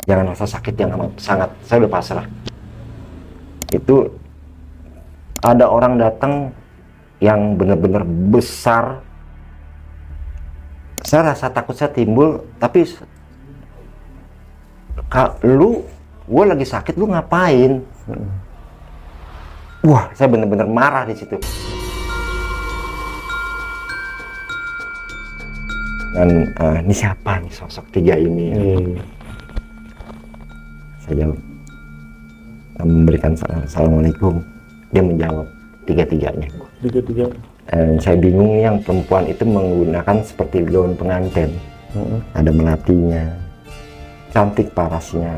jangan rasa sakit yang amat sangat. Saya udah pasrah. Itu ada orang datang yang benar-benar besar. Saya rasa takut saya timbul, tapi gue lagi sakit, lu ngapain? Wah, saya benar-benar marah di situ. Dan ini siapa nih sosok tiga ini? Saya jawab, memberikan assalamualaikum. Dia menjawab tiga-tiganya. Dan saya bingung nih, yang perempuan itu menggunakan seperti gaun pengantin. Ada melatinya, cantik parasnya,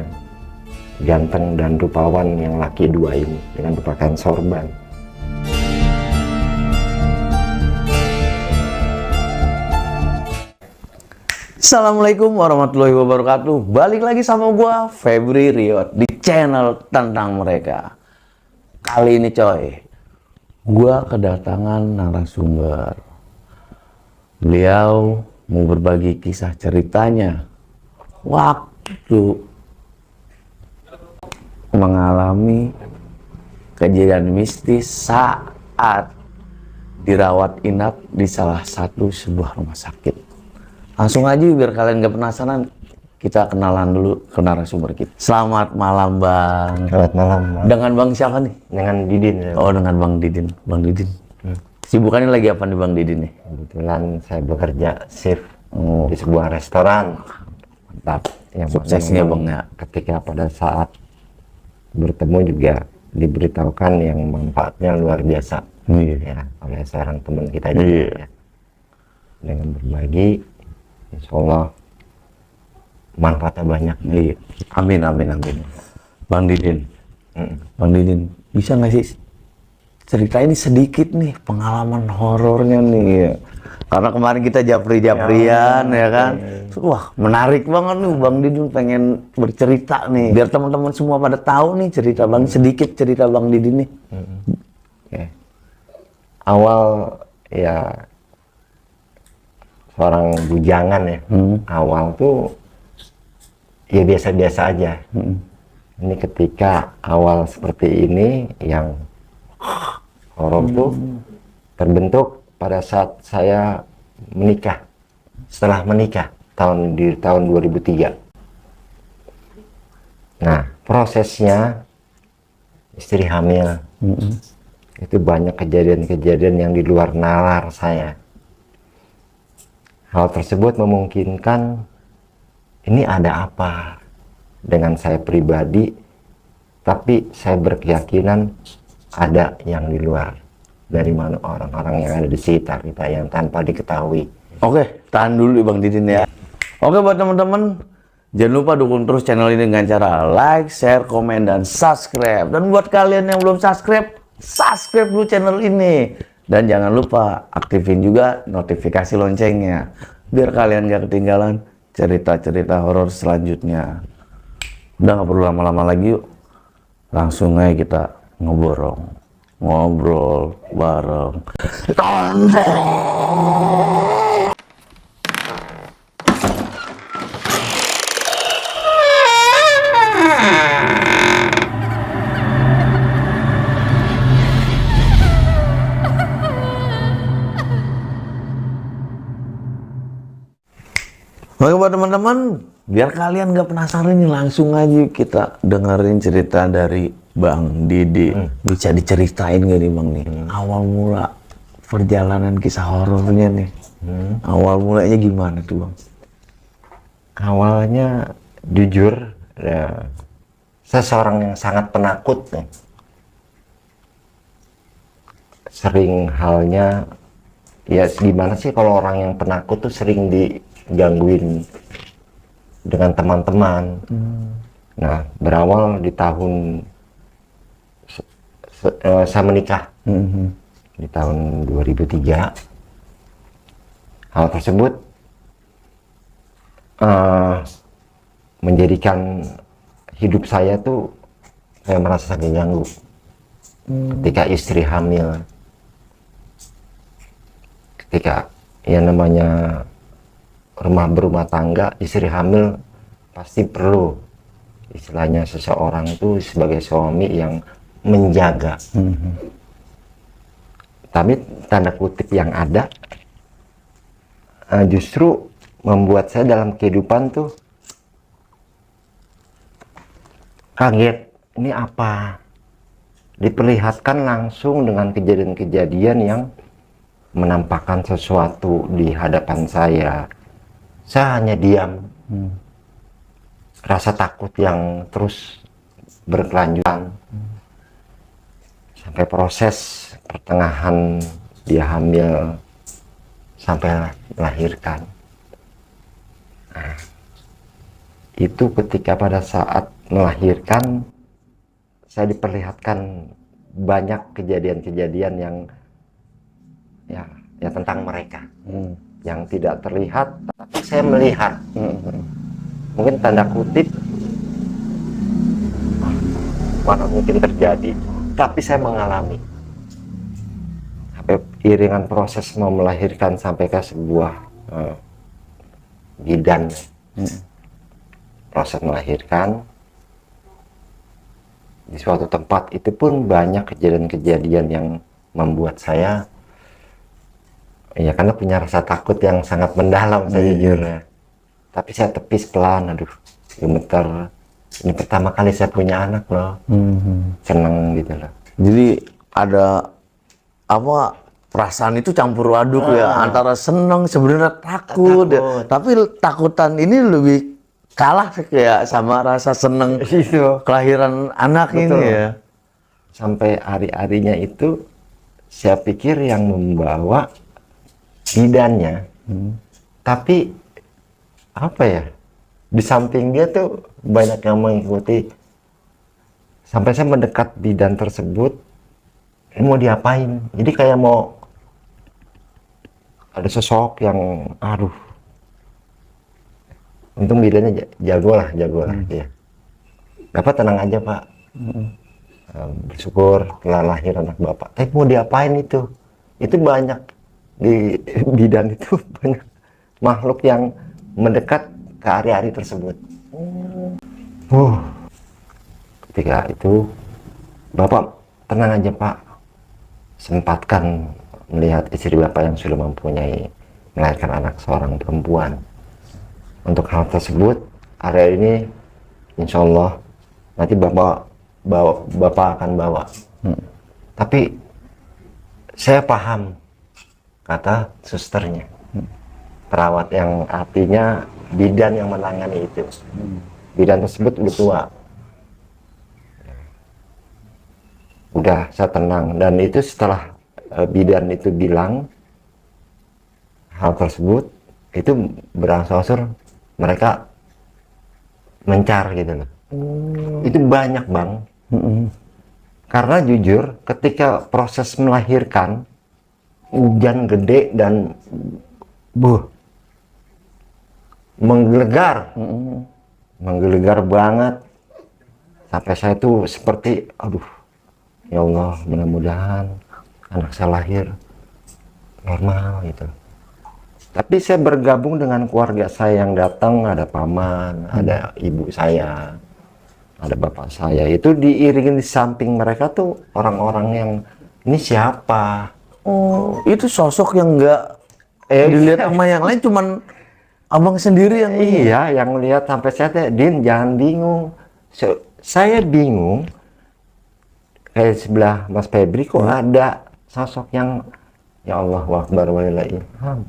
ganteng dan rupawan yang laki dua ini dengan berpakaian sorban. Assalamualaikum warahmatullahi wabarakatuh. Balik lagi sama gua Febri Riot di channel Tentang Mereka. Kali ini coy, gua kedatangan narasumber. Beliau mau berbagi kisah ceritanya waktu mengalami kejadian mistis saat dirawat inap di salah satu sebuah rumah sakit. Langsung aja biar kalian gak penasaran, kita kenalan dulu ke narasumber kita. Selamat malam Bang. Selamat malam. Dengan Bang siapa nih? Dengan Didin. Ya. Oh, dengan Bang Didin. Bang Didin. Sibukannya lagi apa nih Bang Didin nih? Kebetulan saya bekerja shift di sebuah restoran. Mantap. Yang suksesnya Bang ya. Ketika pada saat bertemu juga diberitahukan yang manfaatnya luar biasa. Ya, oleh seorang teman kita juga. Ya. Dengan berbagi, insya Allah manfaatnya banyak. Amin, amin, amin. Bang Didin, Bang Didin, bisa nggak sih ceritain sedikit nih pengalaman horornya nih? Ya. Karena kemarin kita japri-japrian ya kan. Wah, menarik banget nih Bang Didin pengen bercerita nih. Biar teman-teman semua pada tahu nih cerita Bang, sedikit cerita Bang Didin nih. Awal ya seorang bujangan ya, awal tuh ya biasa-biasa aja. Ini ketika awal seperti ini yang horor tuh terbentuk pada saat saya menikah. Setelah menikah di tahun 2003. Nah, prosesnya istri hamil. Itu banyak kejadian-kejadian yang di luar nalar saya. Hal tersebut memungkinkan ini ada apa dengan saya pribadi, tapi saya berkeyakinan ada yang di luar. Dari mana orang-orang yang ada di sekitar kita yang tanpa diketahui. Oke, tahan dulu Bang Didin ya. Oke buat teman-teman, jangan lupa dukung terus channel ini dengan cara like, share, komen, dan subscribe. Dan buat kalian yang belum subscribe, subscribe dulu channel ini. Dan jangan lupa aktifin juga notifikasi loncengnya, biar kalian gak ketinggalan cerita-cerita horor selanjutnya. Udah gak perlu lama-lama lagi, yuk langsung aja kita ngobrol bareng. Oke buat teman-teman, biar kalian gak penasaran nih, langsung aja kita dengerin cerita dari Bang Didi. Bisa diceritain gak nih Bang nih, awal mula perjalanan kisah horornya nih. Awal mulanya gimana tuh Bang? Awalnya jujur, ya, saya seorang yang sangat penakut nih. Sering halnya, ya gimana sih kalau orang yang penakut tuh sering digangguin dengan teman-teman. Nah, berawal di tahun saya menikah di tahun 2003. Hal tersebut menjadikan hidup saya tuh saya merasa terganggu. Ketika istri hamil, ketika yang namanya berumah tangga, istri hamil pasti perlu istilahnya seseorang itu sebagai suami yang menjaga. Tapi tanda kutip yang ada justru membuat saya dalam kehidupan tuh kaget, ini apa? Diperlihatkan langsung dengan kejadian-kejadian yang menampakkan sesuatu di hadapan saya. Saya hanya diam. Rasa takut yang terus berkelanjutan. Sampai proses pertengahan dia hamil sampai melahirkan. Nah, itu ketika pada saat melahirkan saya diperlihatkan banyak kejadian-kejadian yang ya tentang mereka yang tidak terlihat, tapi saya melihat. Mungkin tanda kutip mana mungkin terjadi, tapi saya mengalami sampai iringan proses mau melahirkan sampai ke sebuah bidan. Proses melahirkan di suatu tempat itu pun banyak kejadian-kejadian yang membuat saya ya karena punya rasa takut yang sangat mendalam saya jujur ya. Tapi saya tepis pelan, aduh gemeter. Ini pertama kali saya punya anak loh. Seneng gitu loh. Jadi ada apa perasaan itu campur aduk ya, antara seneng sebenarnya takut. Ya. Tapi takutan ini lebih kalah kayak sama rasa seneng kelahiran anak. Betul. Ini ya. Sampai hari-harinya itu saya pikir yang membawa bidannya. Tapi apa ya, di samping dia tuh banyak yang mengikuti. Sampai saya mendekat bidan tersebut, ini mau diapain, jadi kayak mau ada sosok yang aduh, untung bidannya jago lah ya. Bapak tenang aja Pak, bersyukur telah lahir anak Bapak, tapi mau diapain itu banyak di bidan itu banyak makhluk yang mendekat ke hari-hari tersebut. Ketika itu Bapak tenang aja Pak, sempatkan melihat istri Bapak yang sudah mempunyai melahirkan anak seorang perempuan. Untuk hal tersebut hari ini insya Allah nanti Bapak akan bawa. Tapi saya paham kata susternya, perawat yang artinya bidan yang menangani itu. Bidan tersebut udah tua. Udah saya tenang, dan itu setelah bidan itu bilang hal tersebut, itu berangsur-angsur mereka mencar gitu loh. Itu banyak Bang. Karena jujur ketika proses melahirkan hujan gede dan menggelegar, menggelegar banget, sampai saya tuh seperti aduh ya Allah, mudah-mudahan anak saya lahir normal gitu. Tapi saya bergabung dengan keluarga saya yang datang, ada paman, ada ibu saya, ada bapak saya, itu diiringin di samping mereka tuh orang-orang yang ini siapa. Itu sosok yang enggak dilihat sama yang lain, cuman abang sendiri yang iya yang lihat. Sampai saya Din jangan bingung, saya bingung kayak sebelah Mas Febri kok ada sosok yang ya Allah Akbar walillahil ilham,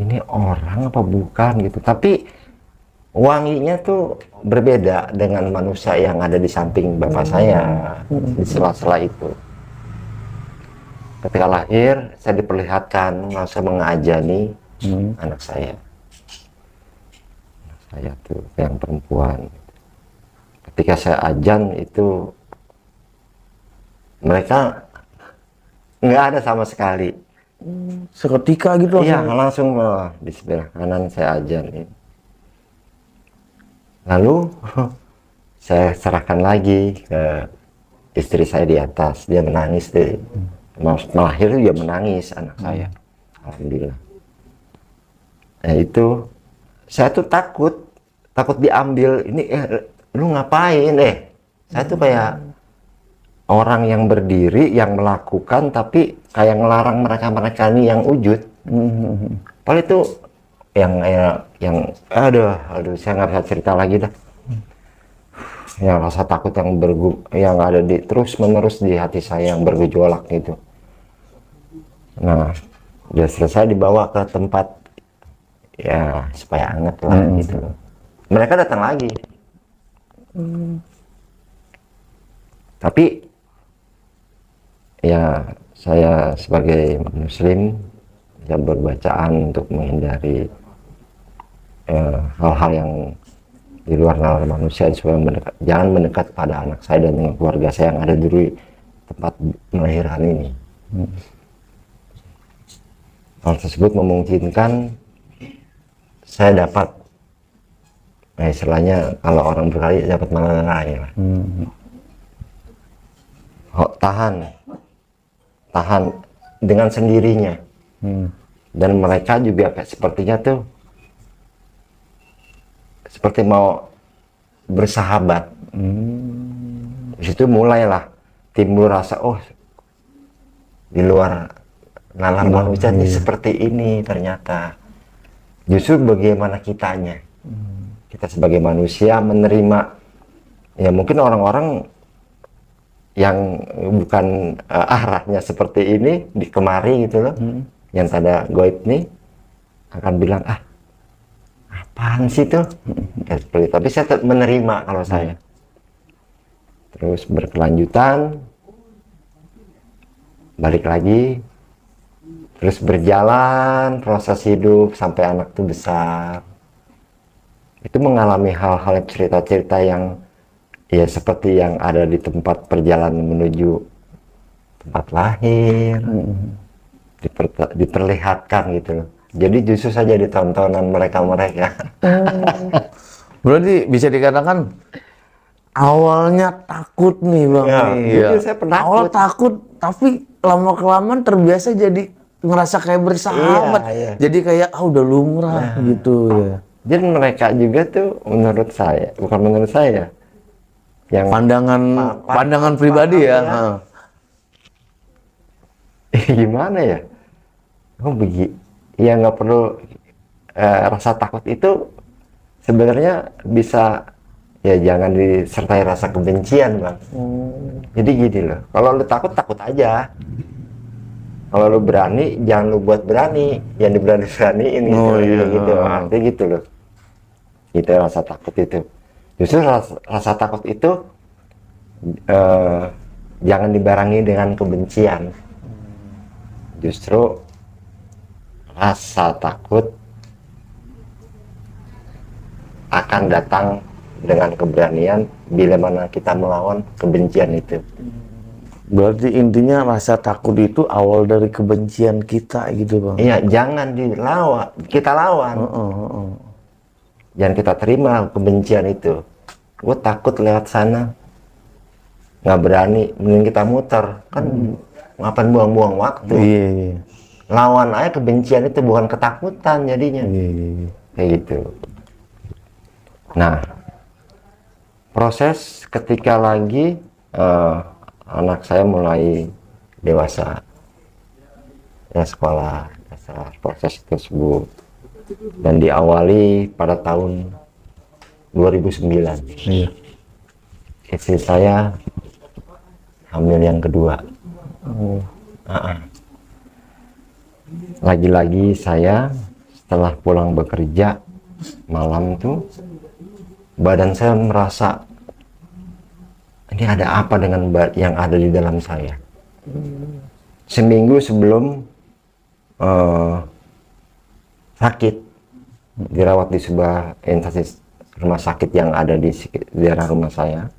ini orang apa bukan gitu. Tapi wanginya tuh berbeda dengan manusia yang ada di samping bapak saya di sela-sela itu. Ketika lahir, saya diperlihatkan langsung mengajani anak saya. Anak saya tuh yang perempuan. Ketika saya ajan itu, mereka nggak ada sama sekali. Seketika gitu? Iya, langsung di sebelah kanan saya ajan. Lalu, saya serahkan lagi ke istri saya di atas. Dia menangis deh. Melahir dia menangis anak saya, alhamdulillah. Nah itu saya tuh takut diambil ini lu ngapain? Saya tuh kayak orang yang berdiri, yang melakukan, tapi kayak ngelarang mereka ini yang wujud. Padahal itu yang aduh, saya nggak bisa cerita lagi dah. Yang rasa takut yang ada terus menerus di hati saya, yang bergejolak gitu. Nah, udah selesai dibawa ke tempat ya supaya anget lah gitu. Mereka datang lagi. Tapi ya saya sebagai muslim yang berbacaan untuk menghindari hal-hal yang di luar nalar manusia, supaya jangan mendekat pada anak saya dan dengan keluarga saya yang ada di tempat melahirkan ini. Hal tersebut memungkinkan saya dapat, istilahnya kalau orang berkali dapat melerai lah. Tahan dengan sendirinya. Dan mereka juga kayak sepertinya tuh seperti mau bersahabat. Di situ mulailah timbul rasa, oh di luar nalar manusia ini seperti ini ternyata. Justru bagaimana kitanya, kita sebagai manusia menerima, ya mungkin orang-orang yang bukan arahnya seperti ini di kemari gitu loh, yang tanda goib nih akan bilang, apaan sih tuh? Tapi saya tetap menerima kalau saya. Terus berkelanjutan, balik lagi, terus berjalan proses hidup sampai anak tuh besar. Itu mengalami hal-hal cerita-cerita yang ya seperti yang ada di tempat perjalanan menuju tempat lahir, diperlihatkan gitu loh. Jadi justru saja di tontonan mereka. Berarti bisa dikatakan awalnya takut nih Bang. Ya, saya penakut. Awal takut, tapi lama-kelamaan terbiasa jadi ngerasa kayak bersahabat. Iya. Jadi kayak udah lumrah gitu ya. Jadi mereka juga tuh menurut saya, bukan menurut saya, yang pandangan pribadi ya. Gimana ya? Oh begitu. Ya nggak perlu rasa takut itu sebenarnya bisa, ya jangan disertai rasa kebencian Bang. Jadi gini loh, kalau lu takut aja. Kalau lu berani, jangan lu buat berani, yang diberani-beraniin gitu. Artinya gitu loh. Itu rasa takut itu. Justru rasa takut itu jangan dibarengi dengan kebencian. Justru rasa takut akan datang dengan keberanian bila mana kita melawan kebencian itu. Berarti intinya rasa takut itu awal dari kebencian kita gitu Bang. Iya, jangan dilawan, kita lawan. Jangan kita terima kebencian itu. Gue takut lewat sana, nggak berani, mending kita muter. Kan ngapain buang-buang waktu. Iya. Lawan aja kebencian itu, bukan ketakutan jadinya. Kayak gitu. Nah, proses ketika lagi anak saya mulai dewasa, ya sekolah dasar, proses tersebut, dan diawali pada tahun 2009. Istri saya hamil yang kedua. Lagi-lagi saya setelah pulang bekerja malam tuh, badan saya merasa ini ada apa dengan yang ada di dalam saya. Seminggu sebelum sakit, dirawat di sebuah instansi rumah sakit yang ada di daerah rumah saya,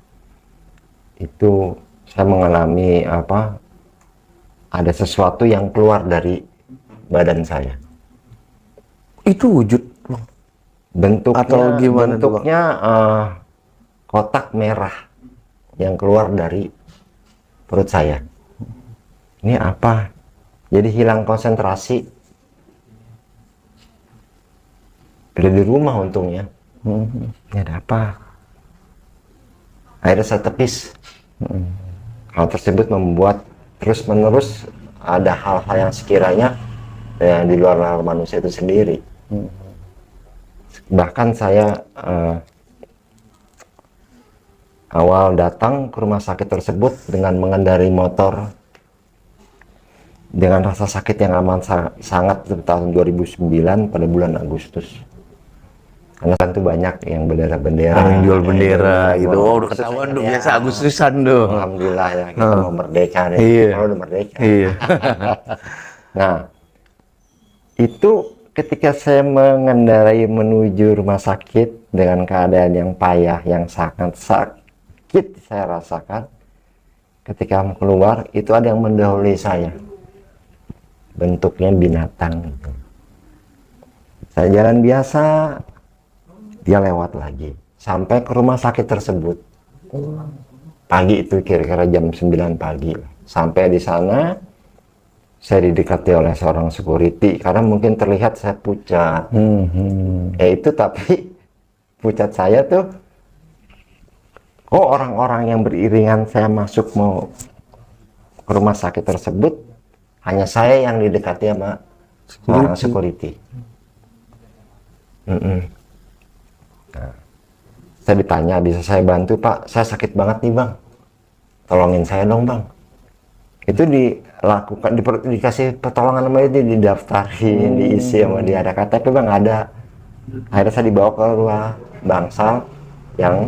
itu saya mengalami ada sesuatu yang keluar dari badan saya. Itu wujud Bang? Bentuknya, atau gimana bentuknya kotak merah yang keluar dari perut saya. Ini apa? Jadi hilang konsentrasi. Udah di rumah untungnya. Ini ada apa? Akhirnya saya tepis. Hal tersebut membuat terus-menerus ada hal-hal yang sekiranya yang di luar nalar manusia itu sendiri. Bahkan saya awal datang ke rumah sakit tersebut dengan mengendarai motor dengan rasa sakit yang sangat tahun 2009 pada bulan Agustus. Karena kan tuh banyak yang bendera-bendera, yang jual bendera gitu. Oh, udah ketahuan tuh biasa Agustusan tuh. Alhamdulillah ya, kita mau merdeka nih. Iya. Kalau udah merdeka. Iya. Nah, itu ketika saya mengendarai menuju rumah sakit dengan keadaan yang payah, yang sangat sakit saya rasakan. Ketika keluar, itu ada yang mendahului saya. Bentuknya binatang. Saya jalan biasa, dia lewat lagi. Sampai ke rumah sakit tersebut. Pagi itu kira-kira jam 9 pagi. Sampai di sana, saya didekati oleh seorang security karena mungkin terlihat saya pucat. Itu tapi pucat saya tuh kok orang-orang yang beriringan saya masuk mau ke rumah sakit tersebut hanya saya yang didekati sama seorang security. Nah, saya ditanya, bisa saya bantu Pak? Saya sakit banget nih Bang, tolongin saya dong Bang. Itu dilakukan, dikasih pertolongan sama itu, didaftarin, diisi sama dia, ada KTP Bang, ada. Akhirnya saya dibawa ke ruang bangsal yang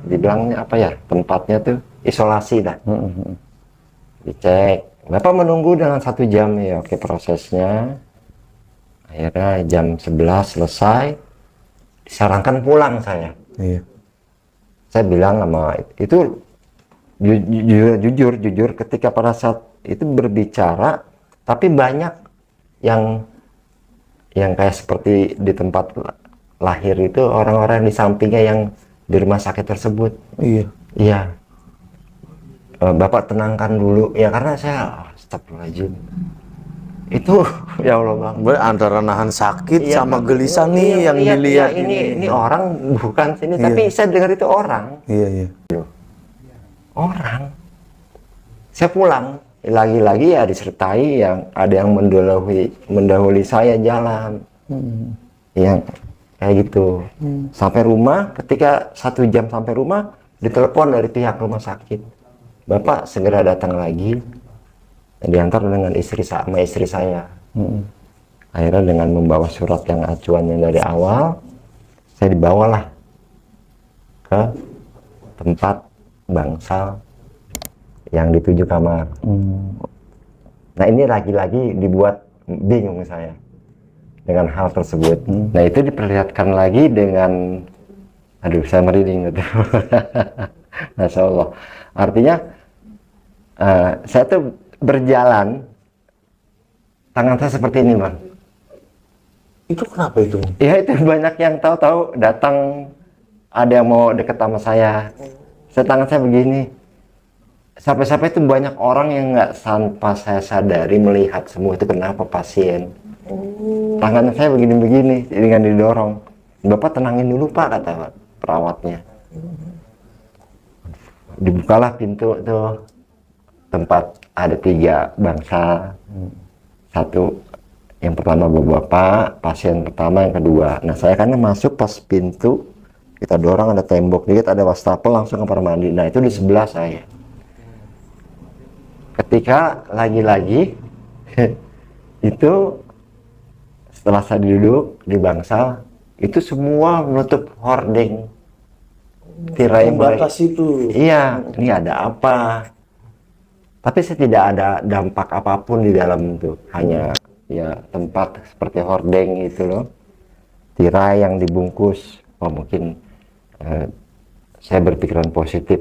dibilangnya apa ya, tempatnya tuh isolasi dah. Dicek, Bapak menunggu dengan 1 jam ya, oke prosesnya. Akhirnya jam 11 selesai, disarankan pulang saya. Iya. Saya bilang sama itu jujur ketika pada saat itu berbicara, tapi banyak yang kayak seperti di tempat lahir itu orang-orang di sampingnya yang di rumah sakit tersebut. Iya. Iya. Bapak tenangkan dulu ya, karena saya astagfirullahaladzim. Itu ya Allah Bang. Antara nahan sakit Iya, sama Bang. gelisah nih Iya, yang iya, dilihat iya, ini orang bukan sini, Iya. tapi saya dengar itu orang. Iya. Orang. Saya pulang, lagi-lagi ya disertai yang ada yang mendahului saya jalan. Yang kayak gitu. Sampai rumah, ketika 1 jam sampai rumah, ditelepon dari pihak rumah sakit. Bapak segera datang lagi, diantar dengan istri saya. Akhirnya dengan membawa surat yang acuannya dari awal, saya dibawalah ke tempat bangsal yang dituju kamar. Nah ini lagi-lagi dibuat bingung saya dengan hal tersebut. Nah itu diperlihatkan lagi dengan, aduh saya merinding gitu. Masya Allah. Artinya saya tuh berjalan, tangan saya seperti ini Bang. Itu kenapa itu? Ya itu banyak yang tahu-tahu datang, ada yang mau deket sama saya. Tangan saya begini. Sampai-sampai itu banyak orang yang nggak tanpa saya sadari melihat semua itu kenapa pasien. Tangan saya begini-begini dengan didorong. Bapak tenangin dulu Pak, kata perawatnya. Dibukalah pintu tuh, tempat ada 3 bangsa. Satu, yang pertama bapak, pasien pertama, yang kedua. Nah saya kan masuk pas pintu, kita dorong ada tembok dikit, ada wastafel, langsung ke kamar mandi. Nah itu di sebelah saya. Ketika lagi-lagi itu setelah saya duduk di bangsal, itu semua menutup hording, tirai batas itu. Iya, ini ada apa? Tapi saya tidak ada dampak apapun di dalam itu, hanya ya tempat seperti hordeng itu loh, tirai yang dibungkus. Oh mungkin saya berpikiran positif,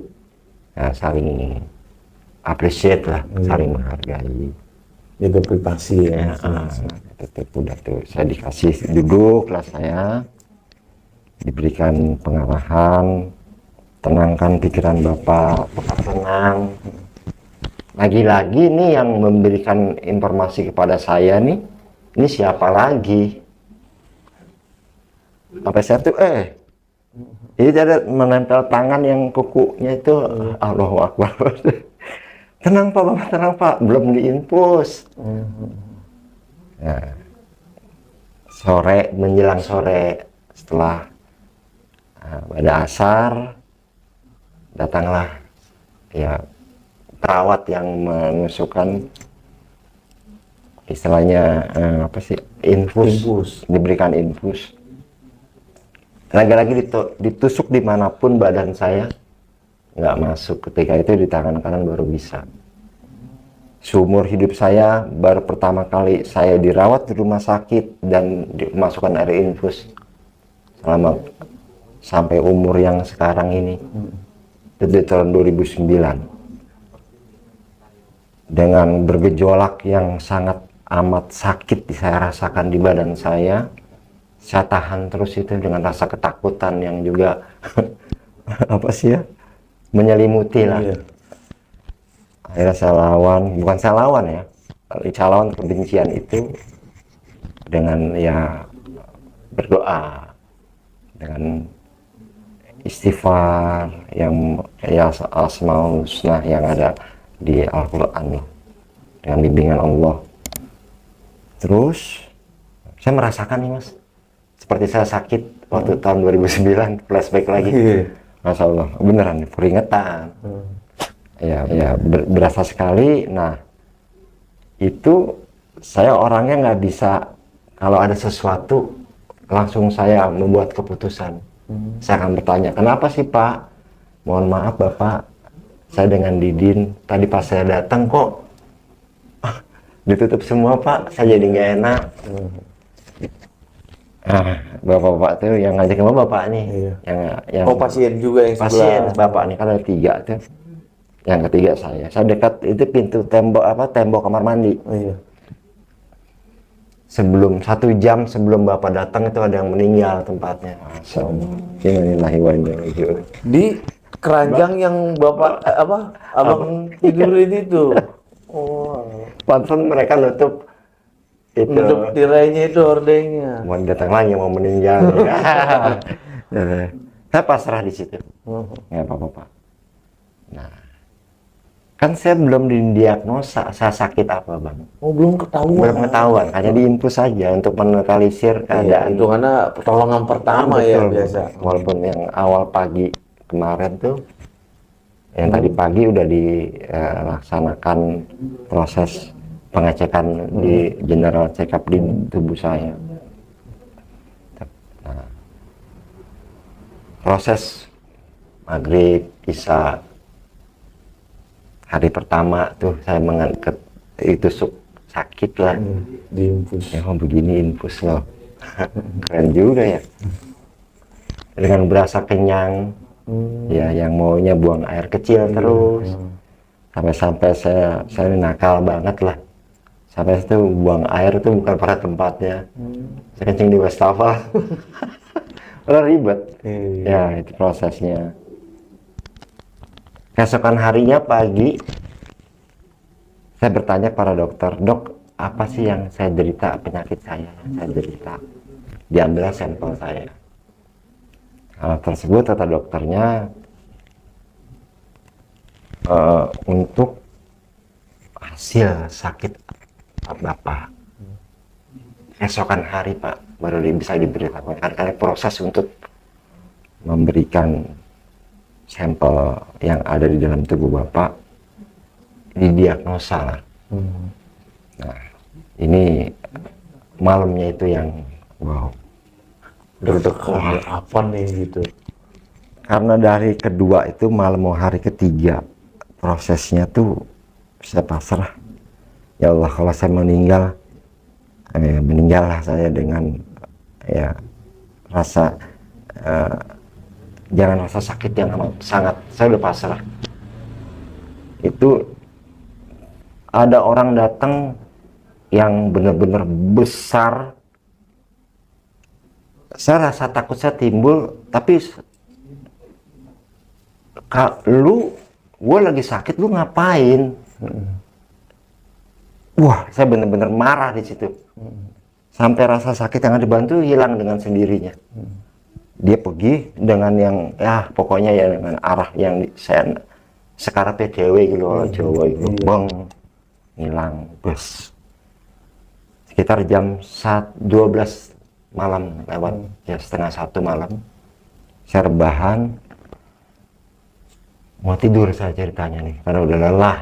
nah, saling appreciate lah, saling menghargai. Jaga privasi ya. Udah tuh saya dikasih duduk lah, saya diberikan pengarahan, tenangkan pikiran bapak tenang. Lagi-lagi nih yang memberikan informasi kepada saya nih, ini siapa lagi? Apa saya tuh Jadi ada menempel tangan yang kukunya itu, Allahu Akbar. Tenang Pak, Bapak tenang Pak, belum diinfus. Nah, sore, menjelang sore setelah pada asar, datanglah ya perawat yang menusukkan istilahnya apa sih, infus. Diberikan infus. Lagi-lagi ditusuk dimanapun badan saya nggak masuk. Ketika itu di tangan kanan baru bisa. Seumur hidup saya baru pertama kali saya dirawat di rumah sakit dan dimasukkan air infus selama sampai umur yang sekarang ini. Itu di tahun 2009 dengan bergejolak yang sangat amat sakit saya rasakan di badan saya tahan terus itu dengan rasa ketakutan yang juga apa sih ya, menyelimuti lah. Akhirnya saya lawan, bukan saya lawan ya, saya lawan kebencian itu dengan ya berdoa, dengan istighfar yang ya Asmaul Husna yang ada di Al-Quran dengan bimbingan Allah. Terus saya merasakan nih Mas, seperti saya sakit waktu tahun 2009, flashback lagi. Masya Allah, beneran keringetan. Ya berasa sekali. Nah itu saya orangnya nggak bisa, kalau ada sesuatu langsung saya membuat keputusan. Saya akan bertanya, kenapa sih Pak? Mohon maaf Bapak, saya dengan Didin tadi pas saya datang kok ditutup semua Pak, saya jadi nggak enak. Bapak-bapak tuh yang ngajakin bapak nih, yang pasien juga yang pasien sebelah. bapak nih kan ada 3 tuh. Yang ketiga saya dekat itu pintu tembok kamar mandi. Sebelum 1 jam sebelum bapak datang itu ada yang meninggal tempatnya. Masya Allah. Innalillahi wa inna ilaihi raji'un. Di keranjang yang bapak abang tidur ini tuh. Pantesan mereka nutup itu, nutup tirainya itu, hordengnya. mau datang lagi mau meninggal. Saya pasrah di situ. Nggak apa-apa Pak. Nah, kan saya belum didiagnosa saya sakit apa Bang. Belum ketahuan. Belum ketahuan, hanya diinfus saja untuk menetralisir keadaan. Itu karena pertolongan pertama ya biasa. Walaupun yang awal pagi kemarin tuh, yang tadi pagi udah dilaksanakan proses pengecekan di general check up di tubuh saya. Nah, proses maghrib, isya, hari pertama tuh saya mengangkat itu sakit lah. Diinfus. Ya begini infus loh. Keren juga ya. Dengan berasa kenyang, ya yang maunya buang air kecil terus. Sampai-sampai saya nakal banget lah. Sampai itu buang air itu bukan pada tempatnya. Saya kencing di wastafel. Udah ribet. Ya itu prosesnya. Keesokan harinya pagi, saya bertanya para dokter, dok apa sih yang saya derita, penyakit saya yang saya derita? Diambil sampel saya. Hal tersebut kata dokternya untuk hasil sakit Bapak. Esokan hari Pak baru bisa diberitakan karena proses untuk memberikan sampel yang ada di dalam tubuh Bapak didiagnosa. Nah, ini malamnya itu yang wow. Deg-degan apa nih gitu. Karena dari kedua itu malam mau hari ketiga prosesnya tuh saya pasrah. Ya Allah, kalau saya meninggal, meninggallah saya dengan ya rasa jangan rasa sakit yang amat sangat. Saya udah pasrah. Itu ada orang datang yang benar-benar besar. Saya rasa takut saya timbul, tapi gue lagi sakit, lu ngapain? Wah, saya benar-benar marah di situ. Sampai rasa sakit yang dibantu hilang dengan sendirinya. dia pergi dengan yang ya pokoknya ya dengan arah yang saya sekarapnya cewek gitu loh, cowok itu bang hilang bus sekitar jam 12 malam lewat ya setengah 1 malam. Saya rebahan mau tidur saya ceritanya nih karena udah lelah,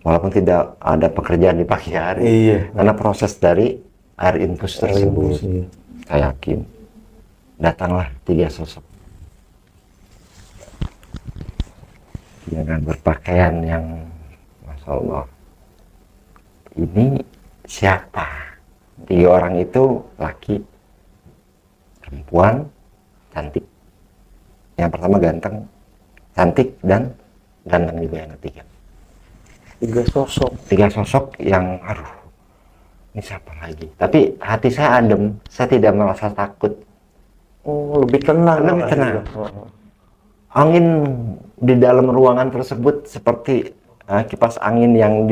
walaupun tidak ada pekerjaan di pagi hari karena proses dari air infus tersebut. Saya yakin datanglah 3 sosok dengan berpakaian yang Masya Allah, ini siapa? 3 orang itu laki, perempuan, cantik. Yang pertama ganteng, cantik, dan ganteng juga yang ketiga. 3 sosok yang aduh, ini siapa lagi? Tapi hati saya adem, saya tidak merasa takut. Lebih tenang. Lebih tenang. Angin di dalam ruangan tersebut seperti kipas angin yang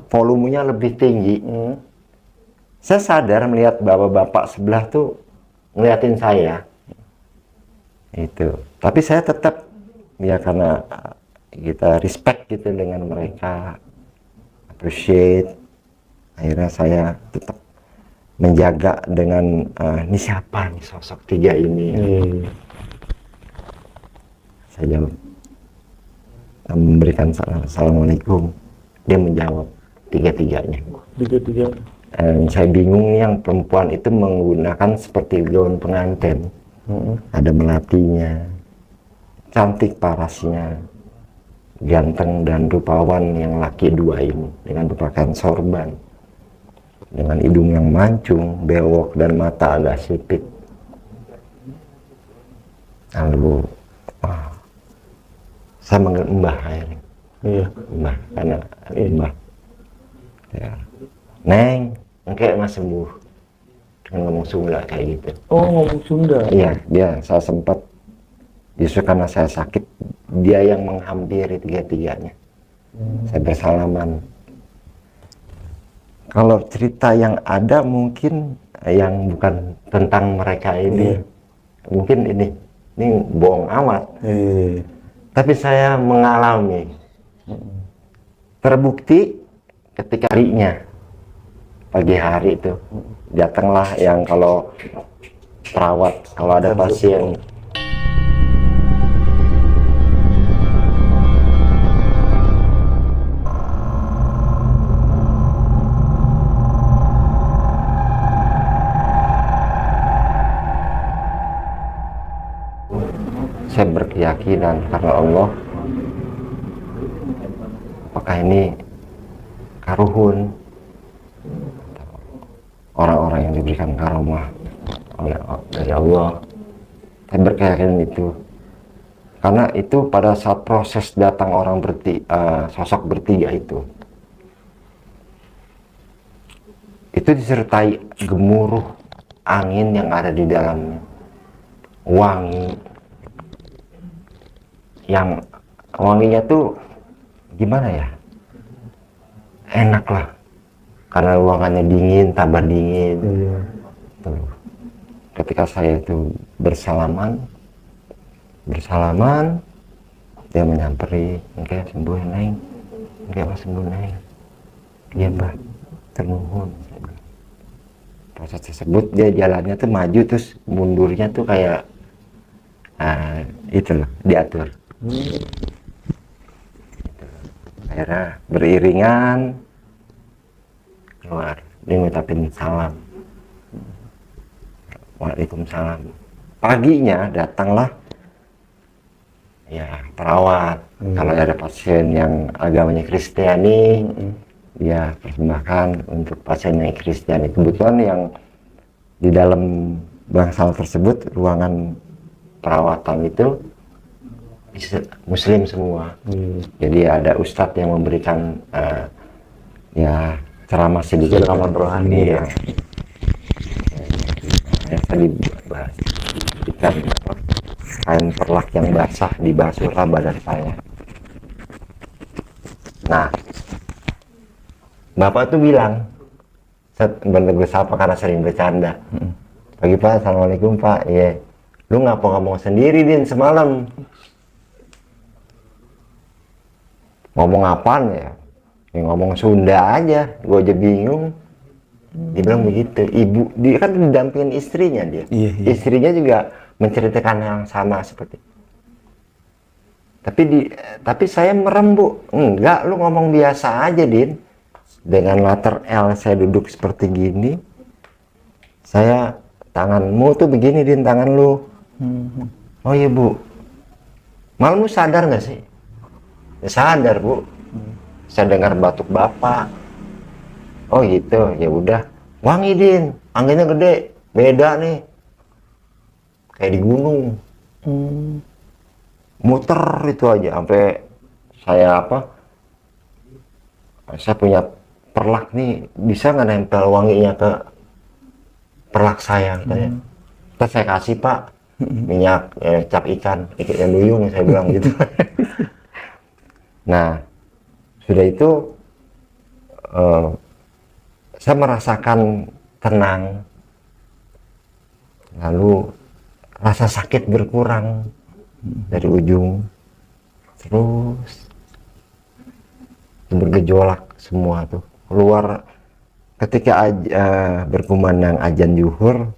volumenya lebih tinggi. Saya sadar melihat bapak-bapak sebelah tuh ngeliatin saya. Itu. Tapi saya tetap ya karena kita respect gitu dengan mereka, appreciate. Akhirnya saya tetap menjaga dengan ini siapa nih sosok 3 ini. Saya jawab, memberikan assalamualaikum. Dia menjawab tiga-tiganya. Dan saya bingung yang perempuan itu menggunakan seperti gaun pengantin. Ada melatinya, cantik parasnya, ganteng dan rupawan yang laki 2 ini dengan berpakaian sorban, dengan hidung yang mancung, bewok dan mata agak sipit. Lalu saya manggil Mbah akhirnya. Mbah, karena Mbah. Ya. Neng, engke mas sembuh. Dengan ngomong Sunda kayak gitu. Oh, ngomong Sunda. Iya, saya sempat justru karena saya sakit, dia yang menghampiri 3-tiganya. Saya bersalaman. Kalau cerita yang ada mungkin yang bukan tentang mereka ini, mungkin ini bohong amat. Tapi saya mengalami, terbukti ketika harinya, pagi hari itu, datanglah yang kalau perawat, kalau ada pasien. Saya berkeyakinan karena Allah, apakah ini karuhun, orang-orang yang diberikan karomah dari Allah. Saya berkeyakinan itu karena itu pada saat proses datang orang sosok bertiga itu disertai gemuruh angin yang ada di dalamnya, wangi yang wanginya tuh gimana ya, enak lah karena ruangannya dingin, tambah dingin. Tuh. Ketika saya itu bersalaman, dia menyamperi, engke sembuh neng, engke mas sembuh neng, iya mbah, ternuhun. Proses tersebut dia jalannya tuh maju terus mundurnya tuh kayak itu loh, diatur. Akhirnya beriringan keluar, dia ngucapin salam, waalaikumsalam. Paginya datanglah ya perawat. Kalau ada pasien yang agamanya Kristiani, dia persembahkan untuk pasien yang Kristiani. Kebetulan yang di dalam bangsal tersebut, ruangan perawatan itu Muslim semua. Jadi ada ustadz yang memberikan ya ceramah sedikit, ceramah rohani. Tadi bahas ikan kain perlak yang basah dibasuhlah badan saya. Nah, bapak tuh bilang, saya bersapa karena sering bercanda, Pagi Pak, Assalamualaikum Pak. Iya. Lu ngapa ngomong sendiri Din semalam? Ngomong apaan ya? Ya ngomong Sunda aja, gue aja bingung. Dia bilang begitu. Ibu, dia kan didampingin istrinya dia. Iya. Istrinya juga menceritakan hal yang sama seperti. Tapi saya merem Bu. Enggak, lu ngomong biasa aja Din. Dengan letter L saya duduk seperti gini. Saya tanganmu tuh begini Din, tangan lu. Oh iya Bu. Malam lu sadar nggak sih? Ya, sadar Bu. Saya dengar batuk bapak. Oh gitu, ya udah. Wangi Din, anginnya gede, beda nih. Kayak di gunung. Muter itu aja sampai saya saya punya perlak nih, bisa nggak nempel wanginya ke perlak saya katanya. Terus saya kasih Pak minyak cap ikan duyung, saya bilang gitu. Nah sudah itu saya merasakan tenang, lalu rasa sakit berkurang dari ujung, terus bergejolak semua tuh keluar. Ketika berkumandang azan zuhur,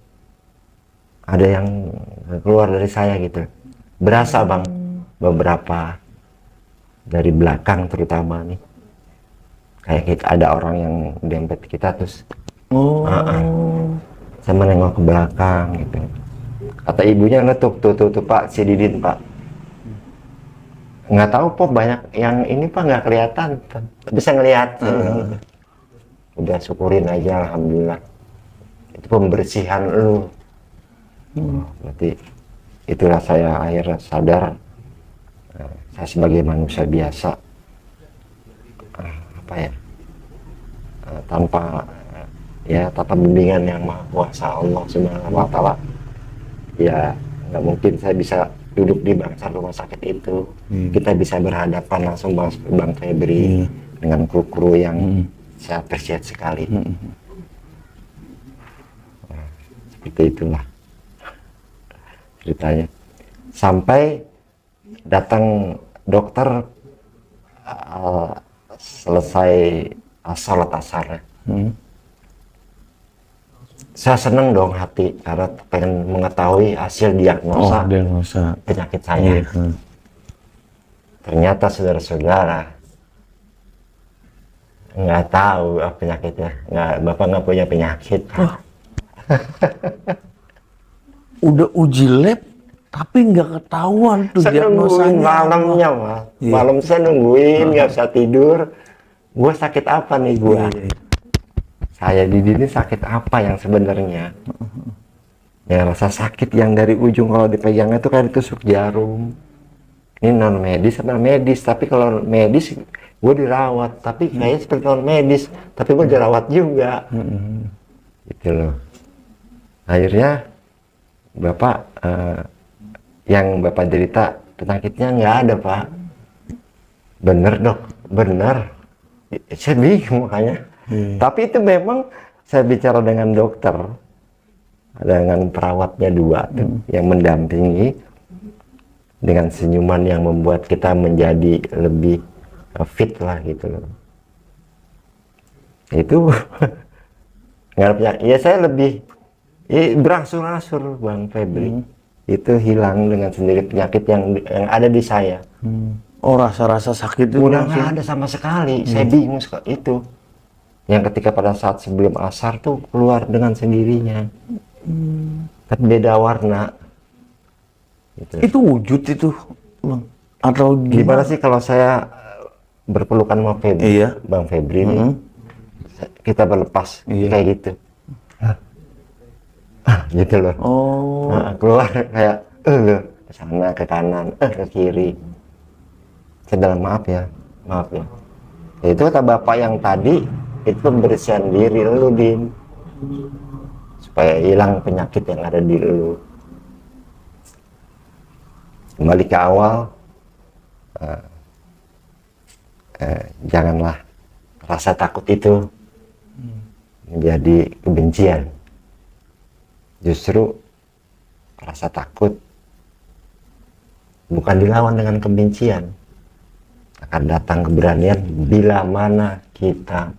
ada yang keluar dari saya gitu, berasa Bang, beberapa dari belakang terutama nih, kayak kita ada orang yang dempet kita terus. Saya menengok ke belakang gitu, kata ibunya letuk tuh Pak, si Didin Pak. Nggak tahu Pop, banyak yang ini Pak nggak kelihatan, tapi saya ngelihat. Udah syukurin aja, alhamdulillah. Itu pembersihan lu. Berarti itulah saya akhirnya sadar, saya sebagai manusia biasa, tanpa bimbingan yang maha kuasa Allah Subhanahu wa Ta'ala, ya nggak mungkin saya bisa duduk di bangsa rumah sakit itu. Kita bisa berhadapan langsung Bang Febri dengan kru-kru yang saya appreciate sekali. Seperti itulah ceritanya. Sampai datang dokter selesai salat asar. Saya seneng dong hati karena pengen mengetahui hasil diagnosa penyakit saya. Ternyata saudara-saudara nggak tahu penyakitnya. Bapak nggak punya penyakit. Udah uji lab tapi nggak ketahuan tuh saya nungguin malamnya Mas. Malam saya nungguin, nggak bisa tidur. Gue sakit apa nih gue? Saya di sini sakit apa yang sebenarnya? Ya rasa sakit yang dari ujung kalau dipegangnya itu kayak ditusuk jarum. Ini non medis sama medis, tapi kalau medis gue dirawat, tapi kayaknya seperti non medis, tapi gue dirawat juga. Gitu loh. Akhirnya Bapak yang Bapak derita penyakitnya nggak ada Pak. Bener Dok, bener. Saya bingung makanya. Tapi itu memang saya bicara dengan dokter, dengan perawatnya dua yang mendampingi, dengan senyuman yang membuat kita menjadi lebih fit lah gitu loh. Itu nggak, ya saya lebih berangsur-angsur Bang Febri. Itu hilang dengan sendiri penyakit yang ada di saya. Oh, rasa-rasa sakit itu udah nggak ada sama sekali. Saya bingung itu. Yang ketika pada saat sebelum asar tuh keluar dengan sendirinya. Tapi beda warna. Gitu. Itu wujud itu, Bang? Atau gimana sih kalau saya berpelukan sama Febri, Bang Febri ini, kita berlepas kayak gitu. Gitu loh. Nah, keluar kayak ke sana, ke kanan, ke kiri. Saya bilang maaf ya. Itu kata Bapak yang tadi, itu pembersihan diri lu Din, supaya hilang penyakit yang ada di lu. Kembali ke awal, janganlah rasa takut itu menjadi kebencian. Justru rasa takut bukan dilawan dengan kebencian, akan datang keberanian bila mana kita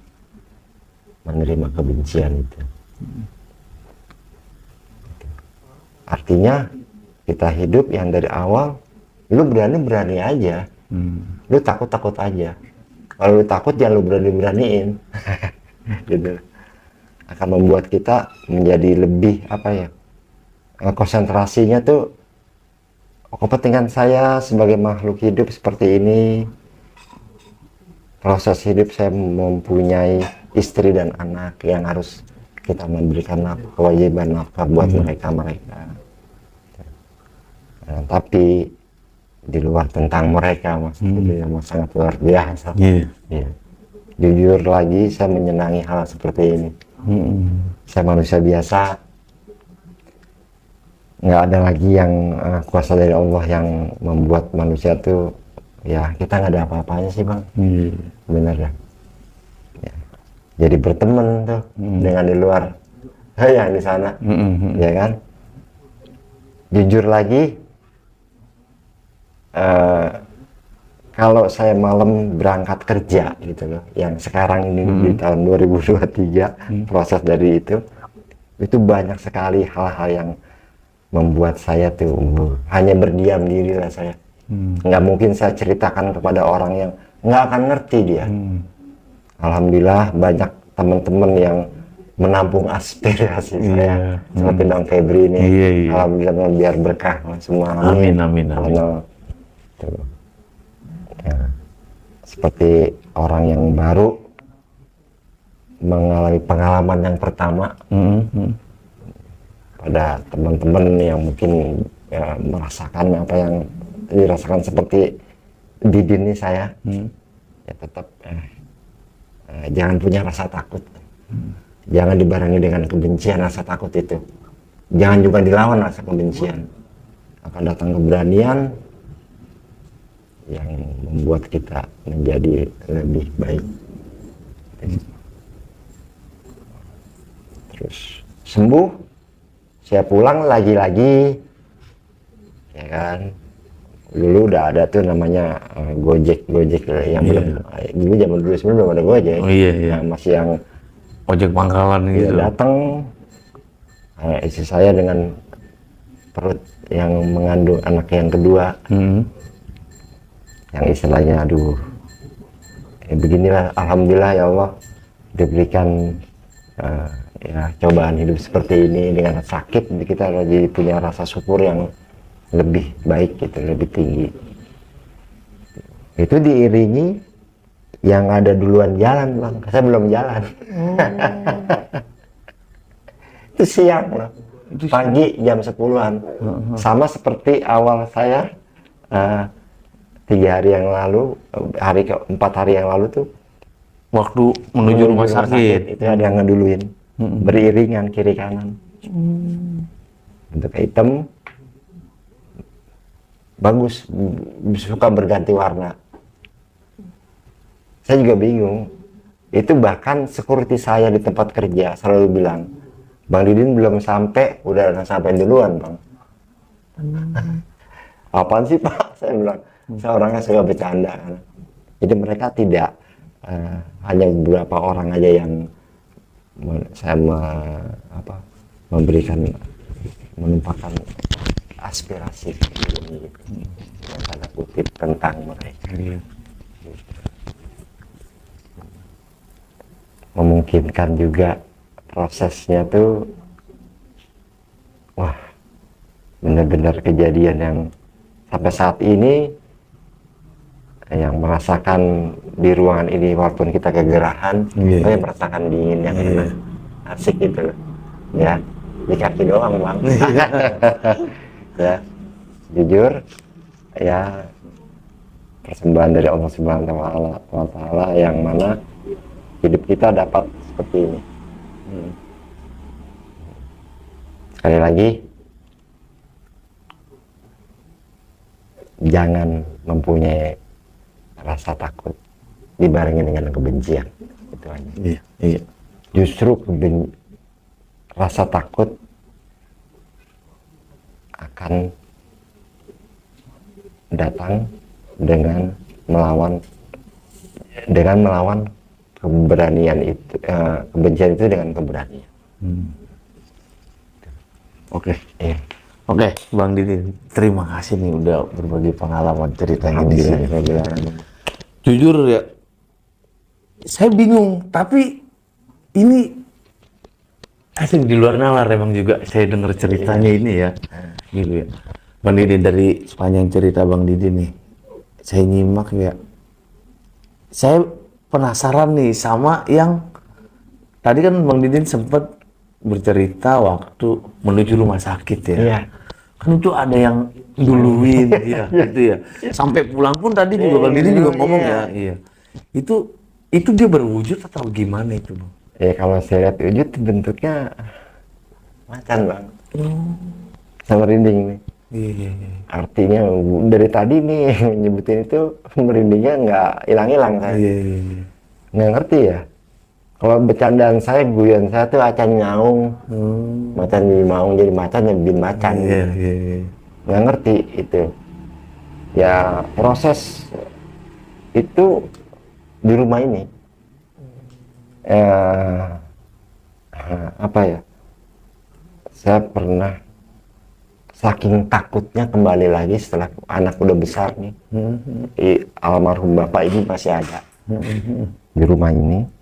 menerima kebencian itu. Artinya kita hidup yang dari awal lu berani aja, lu takut aja. Kalau lu takut jangan lu beraniin. Gitu. Akan membuat kita menjadi lebih apa ya, konsentrasinya tuh kepentingan saya sebagai makhluk hidup seperti ini, proses hidup saya mempunyai istri dan anak yang harus kita memberikan kewajiban nafkah buat mereka. Nah, tapi di luar tentang mereka mas, itu yang sangat luar biasa. Yeah. Jujur lagi saya menyenangi hal seperti ini. Saya manusia biasa, nggak ada lagi yang kuasa dari Allah yang membuat manusia tuh ya kita nggak ada apa-apanya sih bang. Bener ya. Jadi berteman tuh dengan di luar yang di sana, ya kan. Jujur lagi, kalau saya malam berangkat kerja gitu loh, yang sekarang ini di tahun 2023 proses dari itu banyak sekali hal-hal yang membuat saya tuh hanya berdiam diri lah saya. Nggak mungkin saya ceritakan kepada orang yang nggak akan ngerti dia. Alhamdulillah banyak teman-teman yang menampung aspirasi saya seperti Bang Febri ini. Alhamdulillah biar berkah semua. Amin. Ya, seperti orang yang baru mengalami pengalaman yang pertama pada teman-teman yang mungkin ya, merasakan apa yang dirasakan seperti Didin ini saya, ya tetap jangan punya rasa takut, jangan dibarengi dengan kebencian. Rasa takut itu jangan juga dilawan rasa kebencian, akan datang keberanian yang membuat kita menjadi lebih baik. Terus sembuh, saya pulang lagi-lagi, ya kan. Dulu udah ada tuh namanya Gojek yang belum, dulu zaman dulu sebelum belum ada Gojek. Yang masih yang ojek pangkalan gitu. Datang istri saya dengan perut yang mengandung anak yang kedua. Yang istilahnya beginilah, alhamdulillah ya Allah diberikan ya cobaan hidup seperti ini dengan sakit, kita lagi punya rasa syukur yang lebih baik gitu, lebih tinggi. Itu diiringi yang ada duluan jalan bang, saya belum jalan. Itu siang loh, pagi jam 10-an. Sama seperti awal saya 3 hari yang lalu, 4 hari yang lalu tuh waktu menuju rumah sakit itu ada yang ngeduluin, beriringan kiri kanan. Bentuk hitam, bagus, suka berganti warna. Saya juga bingung. Itu bahkan security saya di tempat kerja selalu bilang, Bang Didin belum sampai, udah sampai duluan bang. Apaan sih pak? Saya bilang. Saya orangnya suka bercanda kan. Jadi mereka tidak hanya beberapa orang aja yang saya memberikan, menumpahkan aspirasi gitu, yang tanda kutip tentang mereka. Memungkinkan juga prosesnya tuh wah benar-benar kejadian yang sampai saat ini yang merasakan di ruangan ini walaupun kita kegerahan, saya merasakan dingin yang enak, asik gitu loh. Ya, di kaki doang bang. Ya, jujur ya persembahan dari Allah Subhanahu wa Ta'ala yang mana hidup kita dapat seperti ini. Sekali lagi, jangan mempunyai rasa takut dibarengi dengan kebencian, itu aja. Iya. Justru rasa takut akan datang dengan melawan keberanian itu, kebencian itu dengan keberanian. Oke. Iya. Oke, Bang Didin, terima kasih nih udah berbagi pengalaman ceritanya di sini. Jujur ya, saya bingung, tapi ini asing di luar nalar emang juga saya dengar ceritanya ini ya. Gitu ya. Bang Didin, dari sepanjang cerita Bang Didin nih, saya nyimak ya. Saya penasaran nih sama yang tadi kan Bang Didin sempat bercerita waktu menuju rumah sakit ya. Iya. Kan itu ada yang duluin ya, gitu ya. Sampai pulang pun tadi juga Bang Didin juga ngomong ya, iya. Itu dia berwujud atau gimana itu, Bang? Ya kalau saya lihat wujud bentuknya macan, Bang. Sama merinding nih. Iya. Artinya dari tadi nih nyebutin itu merindingnya nggak hilang-hilang saya. Iya. Nggak ngerti ya. Kalau bercandaan saya, guyon saya tuh acan nyaung. Macan jadi maung, jadi macan nyebin macan. Iya. Nggak ngerti itu. Ya proses itu di rumah ini. Apa ya? Saya pernah saking takutnya kembali lagi setelah anak udah besar nih. Almarhum bapak ini masih ada di rumah ini.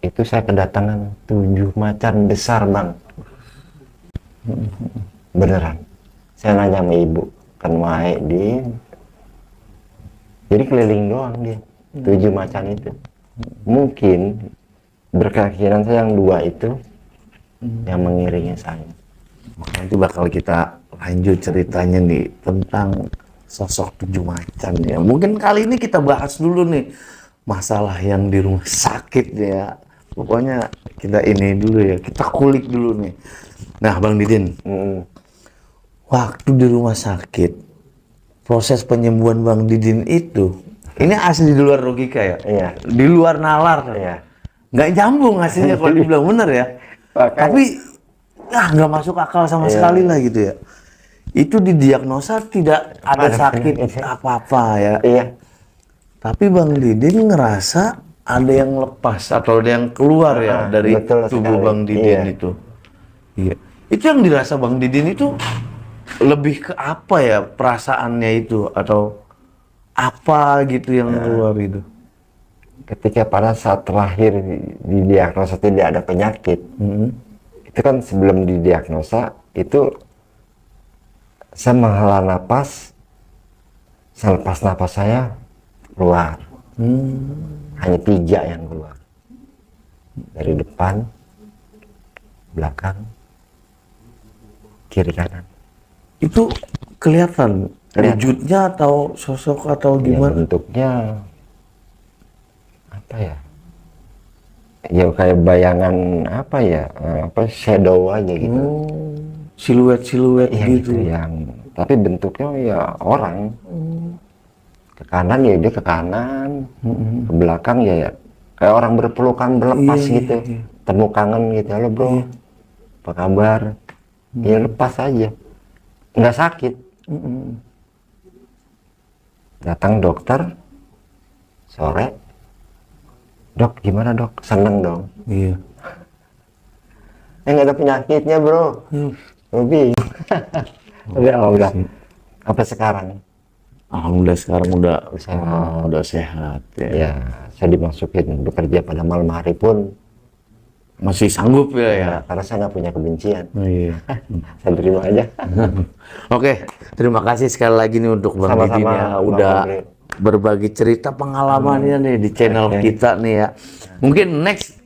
Itu saya kedatangan 7 macan besar, Bang. Beneran. Saya nanya sama ibu, kan wae dia. Jadi keliling doang dia. 7 macan itu. Mungkin berkeyakinan saya yang 2 itu yang mengiringi saya. Nanti bakal kita lanjut ceritanya nih tentang sosok 7 macan ya. Mungkin kali ini kita bahas dulu nih masalah yang di rumah sakit ya. Pokoknya kita ini dulu ya, kita kulik dulu nih. Nah, Bang Didin, waktu di rumah sakit, proses penyembuhan Bang Didin itu, ini asli di luar logika ya? Iya. Di luar nalar. Iya. Nggak nyambung hasilnya kalau dibilang bener ya. Tapi, nggak masuk akal sama sekali lah gitu ya. Itu didiagnosa tidak ada sakit apa-apa ya. Iya. Tapi Bang Didin ngerasa ada yang lepas atau ada yang keluar ya dari tubuh Bang Didin itu. Iya. Itu yang dirasa Bang Didin itu lebih ke apa ya perasaannya itu atau apa gitu yang keluar itu? Ketika pada saat terakhir didiagnosa tidak ada penyakit, itu kan sebelum didiagnosa itu saya menghela napas, selepas napas saya keluar. Hanya 3 yang keluar, dari depan, belakang, kiri kanan. Itu kelihatan wujudnya atau sosok atau Ya, gimana? bentuknya apa ya? Ya kayak bayangan apa ya? Apa shadow aja gitu. Siluet-siluet Iya, gitu. yang tapi bentuknya ya orang. Ke kanan ya dia ke kanan, ke belakang ya kayak orang berpelukan berlepas gitu. Temu kangen gitu, halo bro, apa kabar? Ya lepas aja, nggak sakit. Datang dokter sore, dok gimana dok? Seneng dong. Iya. Nggak ada penyakitnya bro. Lebih. Udah. Apa sekarang? Alhamdulillah sekarang udah Sehat. udah sehat ya. Ya, saya dimasukin bekerja pada malam hari pun Masih sanggup ya. karena saya nggak punya kebencian. Oh, iya. Saya terima aja. Oke, terima kasih sekali lagi nih untuk Bang Sama-sama, Didin ya Bang udah Febri. berbagi cerita pengalamannya nih di channel kita nih ya. Mungkin next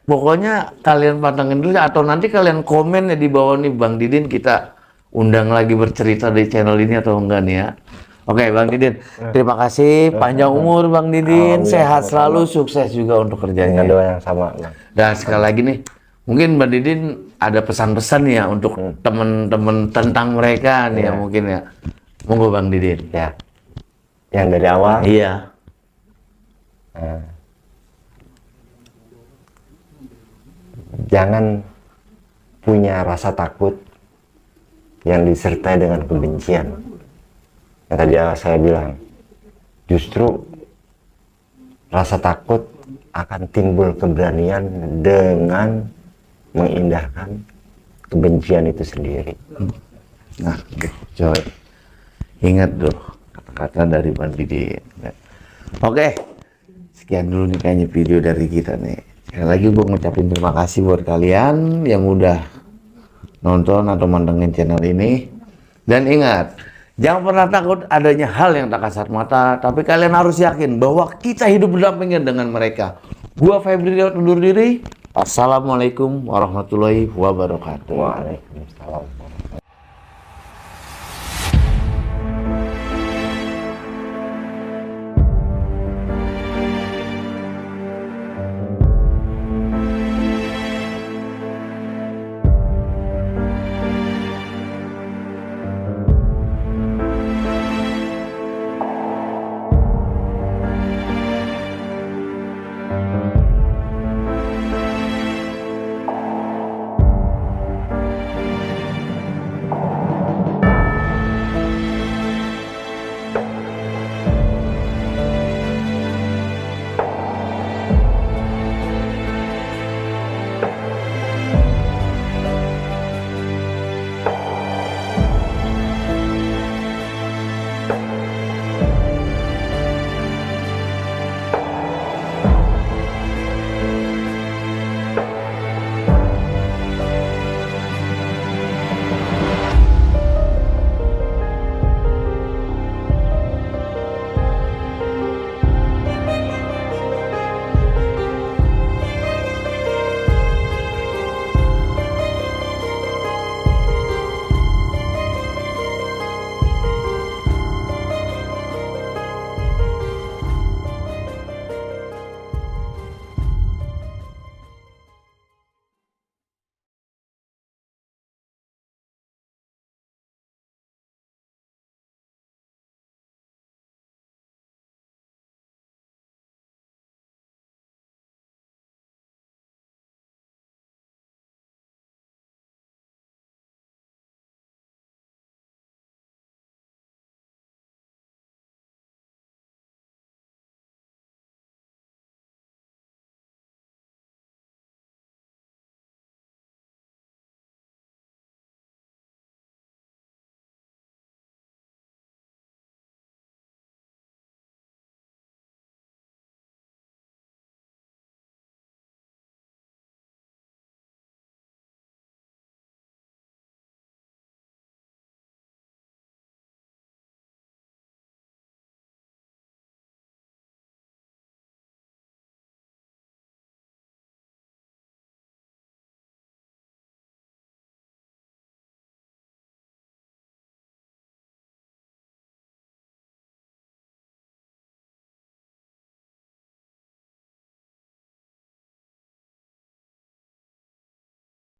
pokoknya kalian pantengin dulu atau nanti kalian komen ya di bawah nih Bang Didin kita undang lagi bercerita di channel ini atau enggak nih ya. Oke, Bang Didin, terima kasih. Panjang umur Bang Didin, sehat selalu, sukses juga untuk kerjanya. Dengan doa yang sama. Bang. Dan sekali lagi nih, mungkin Bang Didin ada pesan-pesan ya untuk teman-teman tentang mereka nih ya mungkin ya. Monggo Bang Didin. Ya, yang dari awal. Iya. Jangan punya rasa takut yang disertai dengan kebencian. Yang tadi saya bilang, justru rasa takut akan timbul keberanian dengan mengindahkan kebencian itu sendiri. Nah, coy, ingat tuh kata-kata dari Bang Didin. Oke, sekian dulu nih kayaknya video dari kita nih. Sekali lagi gue ngucapin terima kasih buat kalian yang udah nonton atau mantengin channel ini. Dan ingat, jangan pernah takut adanya hal yang tak kasat mata, tapi kalian harus yakin bahwa kita hidup berdampingan dengan mereka. Gua Febri undur diri. Assalamualaikum warahmatullahi wabarakatuh. Waalaikumsalam.